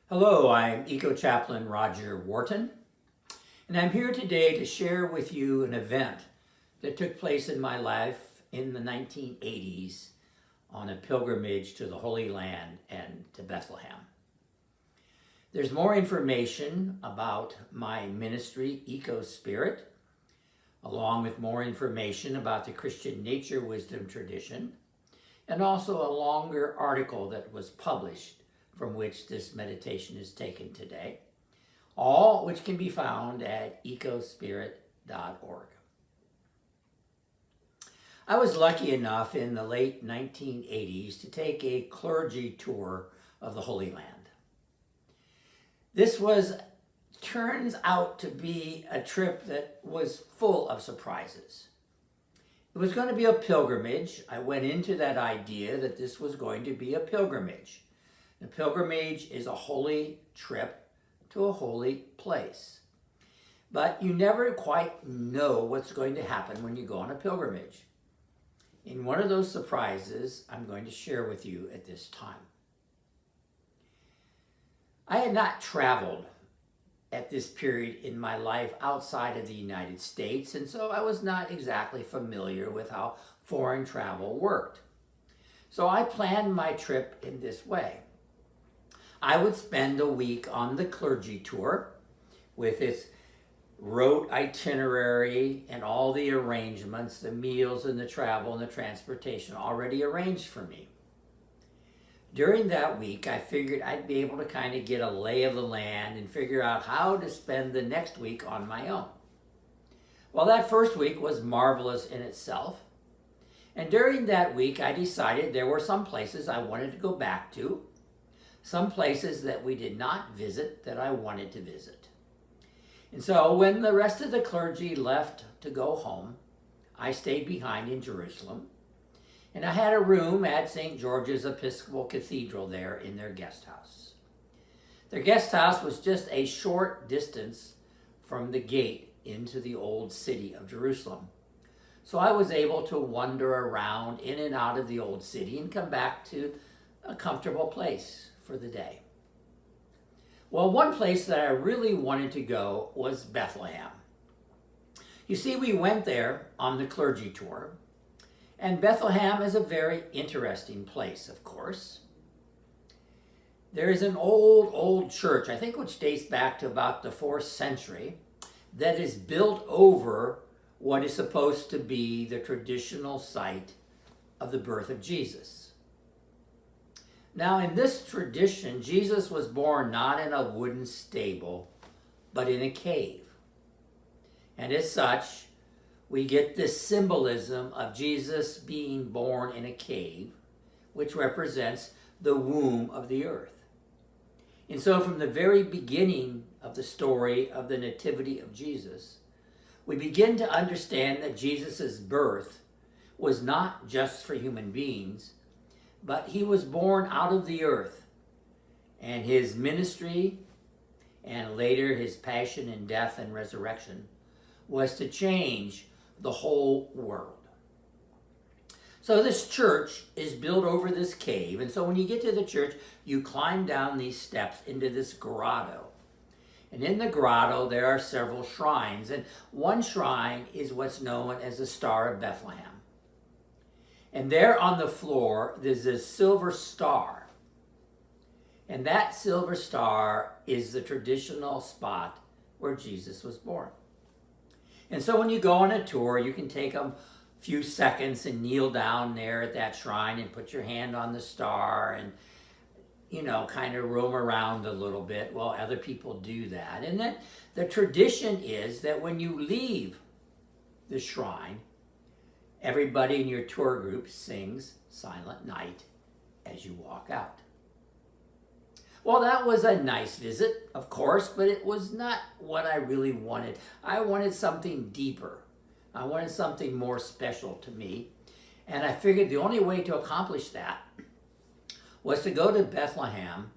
Hello, I'm EcoChaplain Roger Wharton, and I'm here today to share with you an event that took place in my life in the 1980s on a pilgrimage to the Holy Land and to Bethlehem. There's more information about my ministry, Eco Spirit, along with more information about the Christian nature wisdom tradition, and also a longer article that was published from which this meditation is taken today, all which can be found at ecospirit.org. I was lucky enough in the late 1980s to take a clergy tour of the Holy Land. This turns out to be a trip that was full of surprises. It was going to be a pilgrimage. I went into that idea that this was going to be a pilgrimage. The pilgrimage is a holy trip to a holy place. But you never quite know what's going to happen when you go on a pilgrimage. And one of those surprises I'm going to share with you at this time. I had not traveled at this period in my life outside of the United States, and so I was not exactly familiar with how foreign travel worked. So I planned my trip in this way. I would spend a week on the clergy tour with its route itinerary and all the arrangements, the meals and the travel and the transportation already arranged for me. During that week, I figured I'd be able to kind of get a lay of the land and figure out how to spend the next week on my own. Well, that first week was marvelous in itself. And during that week, I decided there were some places I wanted to go back to, some places that we did not visit that I wanted to visit. And so when the rest of the clergy left to go home, I stayed behind in Jerusalem. And I had a room at St. George's Episcopal Cathedral there in their guest house. Their guest house was just a short distance from the gate into the old city of Jerusalem. So I was able to wander around in and out of the old city and come back to a comfortable place for the day. Well, one place that I really wanted to go was Bethlehem. You see, we went there on the clergy tour, and Bethlehem is a very interesting place, of course. There is an old church, I think which dates back to about the 4th century, that is built over what is supposed to be the traditional site of the birth of Jesus. Now, in this tradition, Jesus was born not in a wooden stable, but in a cave. And as such, we get this symbolism of Jesus being born in a cave, which represents the womb of the earth. And so from the very beginning of the story of the nativity of Jesus, we begin to understand that Jesus' birth was not just for human beings, but he was born out of the earth, and his ministry and later his passion and death and resurrection was to change the whole world. So this church is built over this cave, and so when you get to the church, you climb down these steps into this grotto. And in the grotto, there are several shrines, and one shrine is what's known as the Star of Bethlehem. And there on the floor, there's this silver star. And that silver star is the traditional spot where Jesus was born. And so when you go on a tour, you can take a few seconds and kneel down there at that shrine and put your hand on the star and, kind of roam around a little bit while other people do that. And then the tradition is that when you leave the shrine, everybody in your tour group sings Silent Night as you walk out. Well, that was a nice visit, of course, but it was not what I really wanted. I wanted something deeper. I wanted something more special to me. And I figured the only way to accomplish that was to go to Bethlehem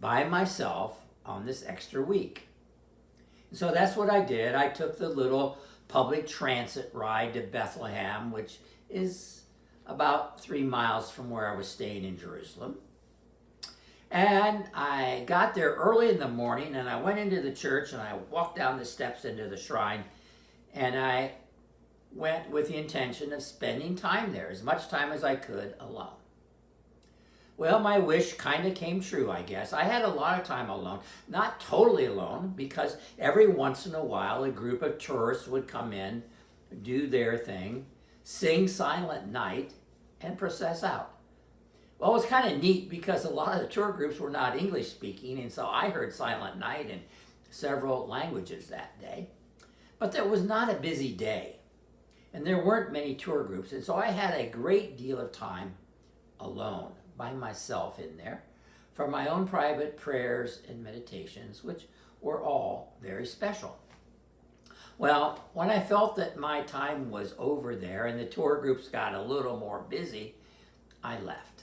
by myself on this extra week. So that's what I did. I took the little public transit ride to Bethlehem, which is about 3 miles from where I was staying in Jerusalem. And I got there early in the morning and I went into the church and I walked down the steps into the shrine, and I went with the intention of spending time there, as much time as I could, alone. Well, my wish kind of came true, I guess. I had a lot of time alone, not totally alone, because every once in a while a group of tourists would come in, do their thing, sing Silent Night, and process out. Well, it was kind of neat because a lot of the tour groups were not English speaking, and so I heard Silent Night in several languages that day. But there was not a busy day, and there weren't many tour groups, and so I had a great deal of time alone, by myself in there, for my own private prayers and meditations, which were all very special. Well, when I felt that my time was over there and the tour groups got a little more busy, I left.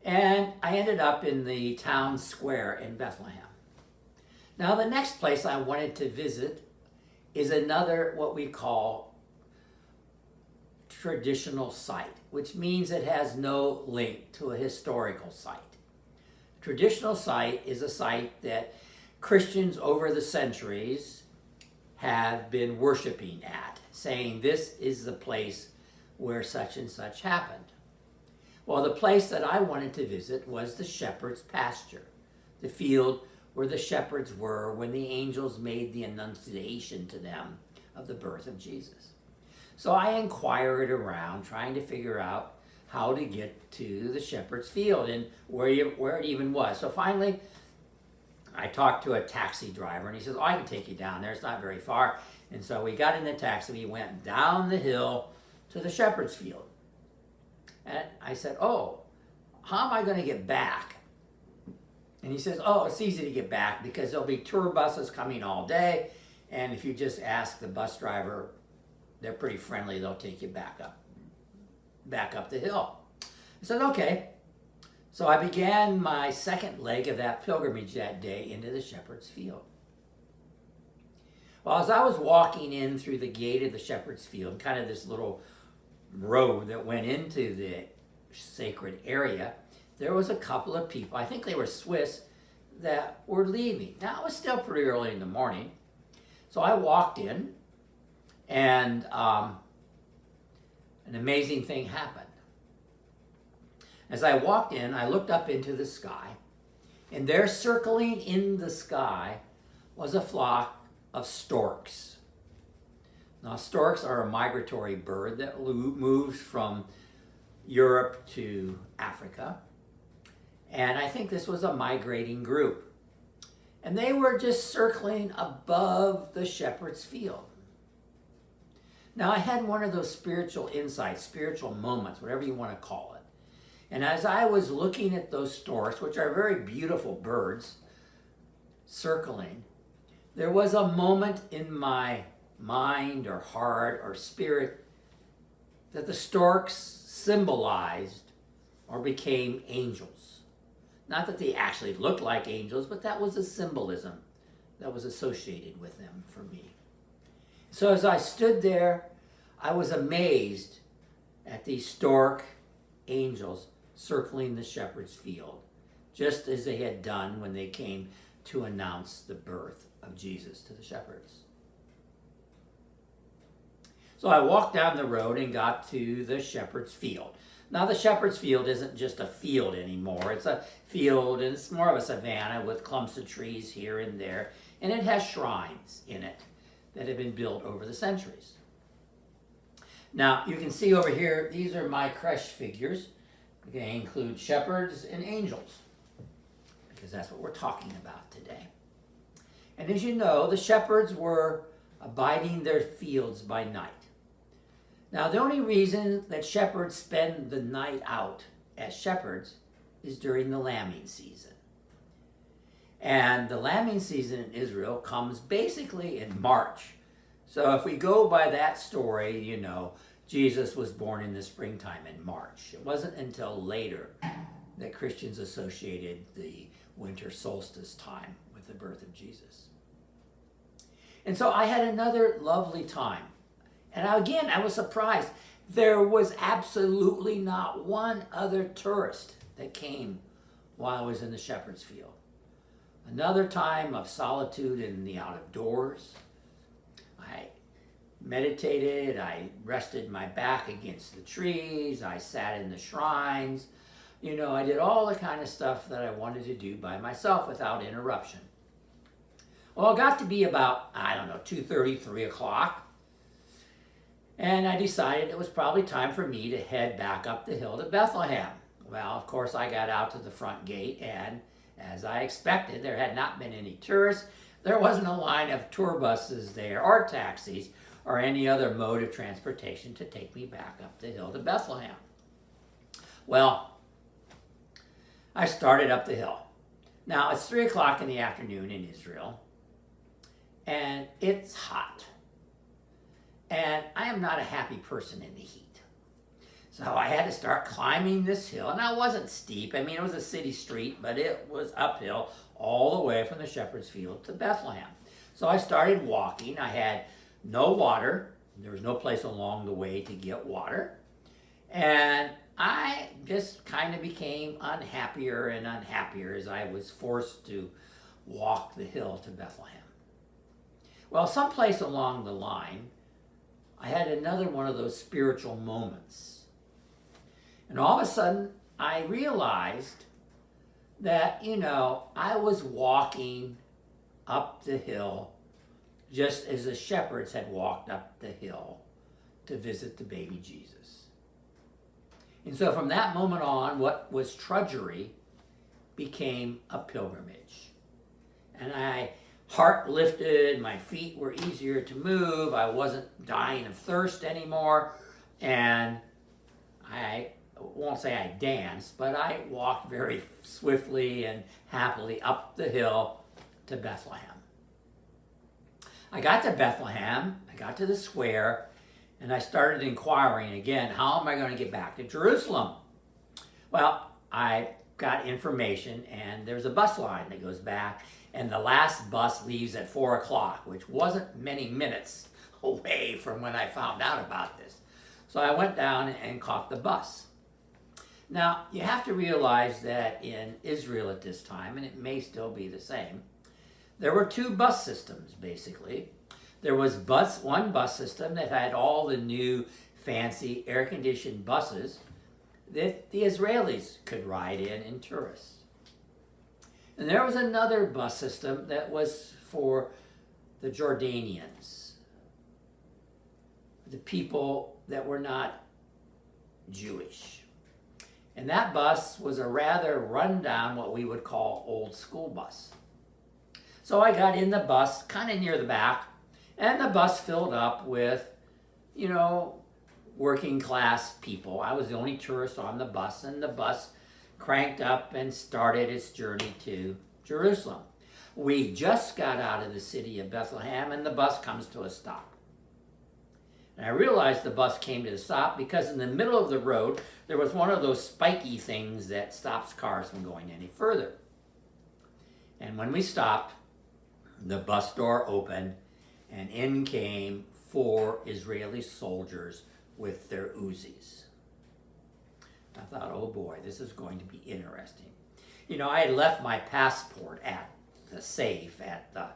And I ended up in the town square in Bethlehem. Now, the next place I wanted to visit is another, what we call, traditional site, which means it has no link to a historical site. Traditional site is a site that Christians over the centuries have been worshiping at, saying this is the place where such and such happened. Well, the place that I wanted to visit was the shepherd's pasture, the field where the shepherds were when the angels made the annunciation to them of the birth of Jesus. So I inquired around, trying to figure out how to get to the shepherd's field and where it even was. So finally, I talked to a taxi driver, and he says, "Oh, I can take you down there. It's not very far." And so we got in the taxi. We went down the hill to the shepherd's field. And I said, "Oh, how am I going to get back?" And he says, "Oh, it's easy to get back because there'll be tour buses coming all day. And if you just ask the bus driver, they're pretty friendly. They'll take you back up the hill." I said, "Okay." So I began my second leg of that pilgrimage that day into the shepherd's field. Well, as I was walking in through the gate of the shepherd's field, kind of this little road that went into the sacred area, there was a couple of people, I think they were Swiss, that were leaving. Now, it was still pretty early in the morning. So I walked in, and an amazing thing happened. As I walked in, I looked up into the sky, and there, circling in the sky, was a flock of storks. Now, storks are a migratory bird that moves from Europe to Africa, and I think this was a migrating group. And they were just circling above the shepherd's field. Now, I had one of those spiritual insights, spiritual moments, whatever you want to call it. And as I was looking at those storks, which are very beautiful birds, circling, there was a moment in my mind or heart or spirit that the storks symbolized or became angels. Not that they actually looked like angels, but that was a symbolism that was associated with them for me. So as I stood there, I was amazed at these stork angels circling the shepherd's field, just as they had done when they came to announce the birth of Jesus to the shepherds. So I walked down the road and got to the shepherd's field. Now, the shepherd's field isn't just a field anymore. It's a field, and it's more of a savanna with clumps of trees here and there, and it has shrines in it that have been built over the centuries. Now, you can see over here, these are my creche figures. They include shepherds and angels, because that's what we're talking about today. And as you know, the shepherds were abiding their fields by night. Now, the only reason that shepherds spend the night out as shepherds is during the lambing season. And the lambing season in Israel comes basically in March. So if we go by that story, you know, Jesus was born in the springtime in March. It wasn't until later that Christians associated the winter solstice time with the birth of Jesus. And so I had another lovely time. And again, I was surprised. There was absolutely not one other tourist that came while I was in the shepherd's field. Another time of solitude in the out of doors. I meditated, I rested my back against the trees, I sat in the shrines. You know, I did all the kind of stuff that I wanted to do by myself without interruption. Well, it got to be about, 2:30, 3 o'clock. And I decided it was probably time for me to head back up the hill to Bethlehem. Well, of course, I got out to the front gate, and as I expected, there had not been any tourists. There wasn't a line of tour buses there, or taxis, or any other mode of transportation to take me back up the hill to Bethlehem. Well, I started up the hill. Now, it's 3 o'clock in the afternoon in Israel, and it's hot. And I am not a happy person in the heat. So I had to start climbing this hill, and it wasn't steep. I mean, it was a city street, but it was uphill all the way from the shepherd's field to Bethlehem. So I started walking. I had no water. There was no place along the way to get water. And I just kind of became unhappier and unhappier as I was forced to walk the hill to Bethlehem. Well, someplace along the line, I had another one of those spiritual moments. And all of a sudden, I realized that, I was walking up the hill just as the shepherds had walked up the hill to visit the baby Jesus. And so from that moment on, what was drudgery became a pilgrimage. And my heart lifted, my feet were easier to move, I wasn't dying of thirst anymore, and I won't say I danced, but I walked very swiftly and happily up the hill to Bethlehem. I got to Bethlehem, I got to the square, and I started inquiring again, how am I going to get back to Jerusalem? Well, I got information, and there's a bus line that goes back, and the last bus leaves at 4 o'clock, which wasn't many minutes away from when I found out about this. So I went down and caught the bus. Now, you have to realize that in Israel at this time, and it may still be the same, there were two bus systems, basically. There was one bus system that had all the new fancy air-conditioned buses that the Israelis could ride in and tourists. And there was another bus system that was for the Jordanians, the people that were not Jewish. And that bus was a rather rundown, what we would call old school bus. So I got in the bus, kind of near the back, and the bus filled up with, working class people. I was the only tourist on the bus, and the bus cranked up and started its journey to Jerusalem. We just got out of the city of Bethlehem, and the bus comes to a stop. And I realized the bus came to a stop because in the middle of the road, there was one of those spiky things that stops cars from going any further. And when we stopped, the bus door opened, and in came 4 Israeli soldiers with their Uzis. I thought, oh boy, this is going to be interesting. I had left my passport at the safe at the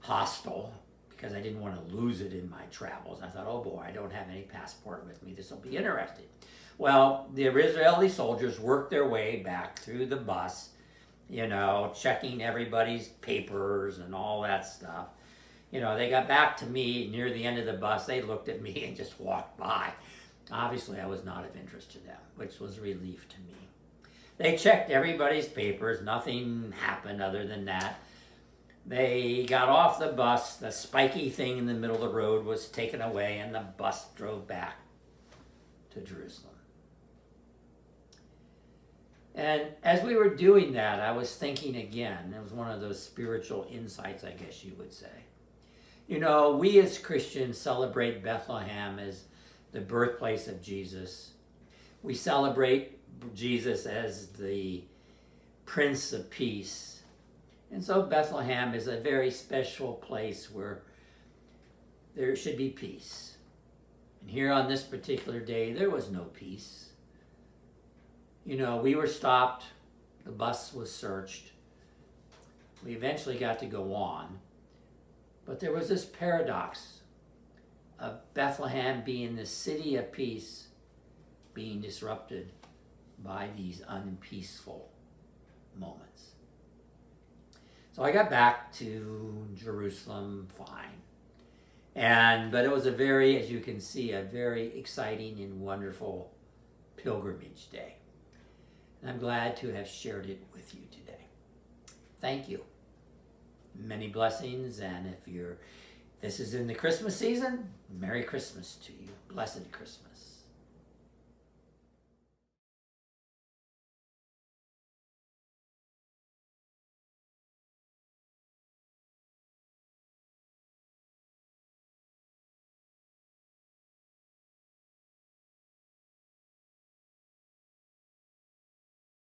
hostel because I didn't want to lose it in my travels. I thought, oh boy, I don't have any passport with me. This will be interesting. Well, the Israeli soldiers worked their way back through the bus, checking everybody's papers and all that stuff. They got back to me near the end of the bus. They looked at me and just walked by. Obviously, I was not of interest to them, which was a relief to me. They checked everybody's papers. Nothing happened other than that. They got off the bus. The spiky thing in the middle of the road was taken away, and the bus drove back to Jerusalem. And as we were doing that, I was thinking again. It was one of those spiritual insights, I guess you would say. We as Christians celebrate Bethlehem as the birthplace of Jesus. We celebrate Jesus as the Prince of Peace. And so Bethlehem is a very special place where there should be peace. And here on this particular day, there was no peace. We were stopped The bus was searched. We eventually got to go on. But there was this paradox of Bethlehem being the city of peace being disrupted by these unpeaceful moments. So I got back to Jerusalem fine. But it was a very, as you can see, a very exciting and wonderful pilgrimage day. And I'm glad to have shared it with you today. Thank you. Many blessings, and if this is in the Christmas season, Merry Christmas to you. Blessed Christmas.